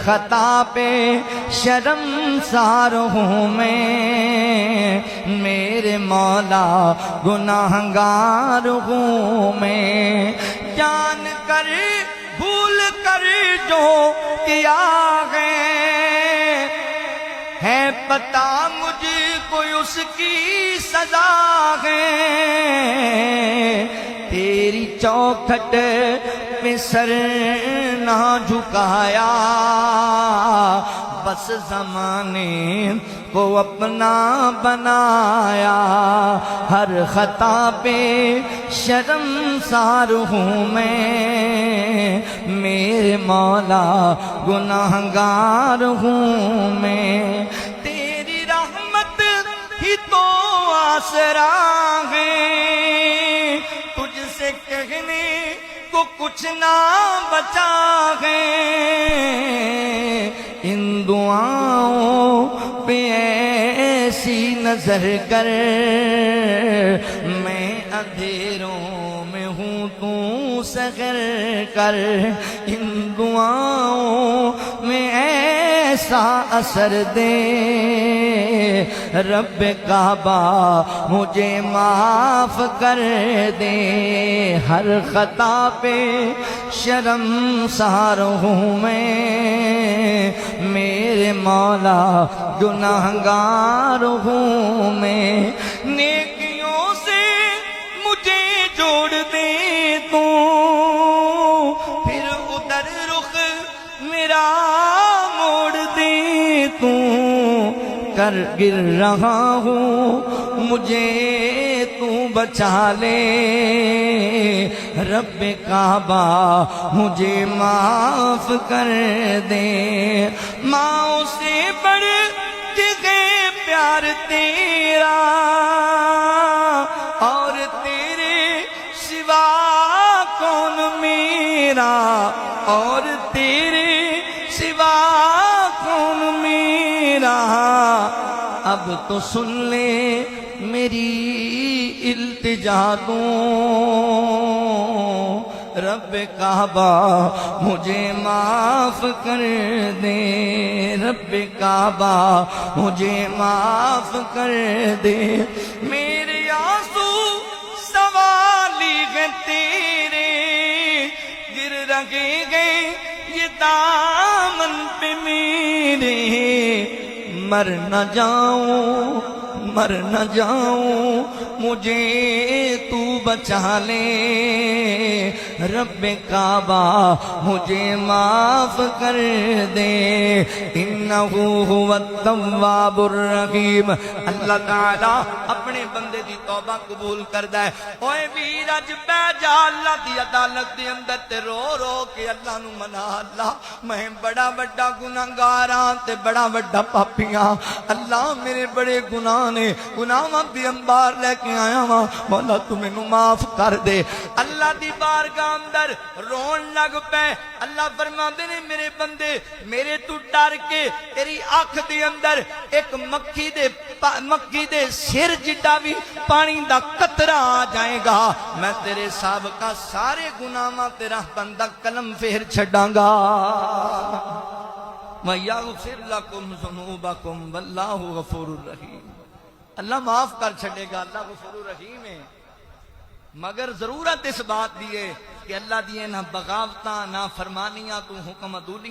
خطا پہ شرمسار ہوں میں، میرے مولا گناہگار ہوں میں، جان کر بھول کر جو کیا ہے پتہ مجھ کو اس کی سزا ہے، تیری چوکھٹ پہ سر نہ جھکایا، بس زمانے کو اپنا بنایا، ہر خطا پہ شرمسار ہوں میں، میرے مولا گناہگار ہوں میں، تیری رحمت ہی تو آسرا ہے، تجھ سے کہنے کو کچھ نہ بچا ہے، ان دعاؤں پہ ایسی نظر کر، میں اندھیروں میں ہوں تو سحر کر، ان دعاؤں میں ایسا اثر دے، رب کعبہ مجھے معاف کر دے، ہر خطا پہ شرمسار ہوں میں، میرے مولا گناہگار ہوں میں، نیکیوں سے مجھے جوڑ دے تو، پھر ادھر رخ میرا موڑ دے تو، کر گر رہا ہوں مجھے تو بچا لے، رب کعبہ مجھے معاف کر دے، ماں سے بڑھ کے پیار تیرا، اور تیرے سوا کون میرا، اور تیرے سوا کون میرا، اب تو سن لے میری التجا دوں، رب کعبہ مجھے معاف کر دے، رب کعبہ مجھے معاف کر دے، میرے آنسو سوالی ہیں تیرے، گر رہے گے یہ دامن پہ میرے، مر نہ جاؤں مر نہ جاؤں مجھے تو بچا لے، رب کعبہ مجھے معاف کر دے، انہو هو التواب الرحیم، اللہ تعالیٰ اپنے بندے دی توبہ قبول کردہ ہے، اوے ویر اج بے جا اللہ دی عدالت دی اندر تے رو رو کے اللہ نو منا، اللہ میں بڑا بڑا گناہگاراں تے بڑا بڑا پاپیاں، اللہ میرے بڑے گناہ نے، گناہاں دی انبار لے کے آیا ہاں، مولا تو میں نو معاف کر دے، اللہ دی بارگاہ اندر رون لگ پے، اللہ فرماندے نے میرے بندے میرے تو ڈر کے تیری آنکھ دی اندر ایک مکھی دے سر جڈا بھی پانی دا قطرہ آ جائے گا، میں تیرے سابقہ سارے گناہاں تیرا بندہ قلم پھیر چھڑاں گا، وَيَغْفِرْ لَكُمْ ذُنُوبَكُمْ وَاللَّهُ غَفُورٌ الرَّحِيمٌ، اللہ معاف کر چھڑے گا، اللہ غفور الرحیم ہے، مگر ضرورت اس بات دی ہے کہ اللہ دیئے نہ بغاوتاں نہ فرمانیاں تو حکم عدولی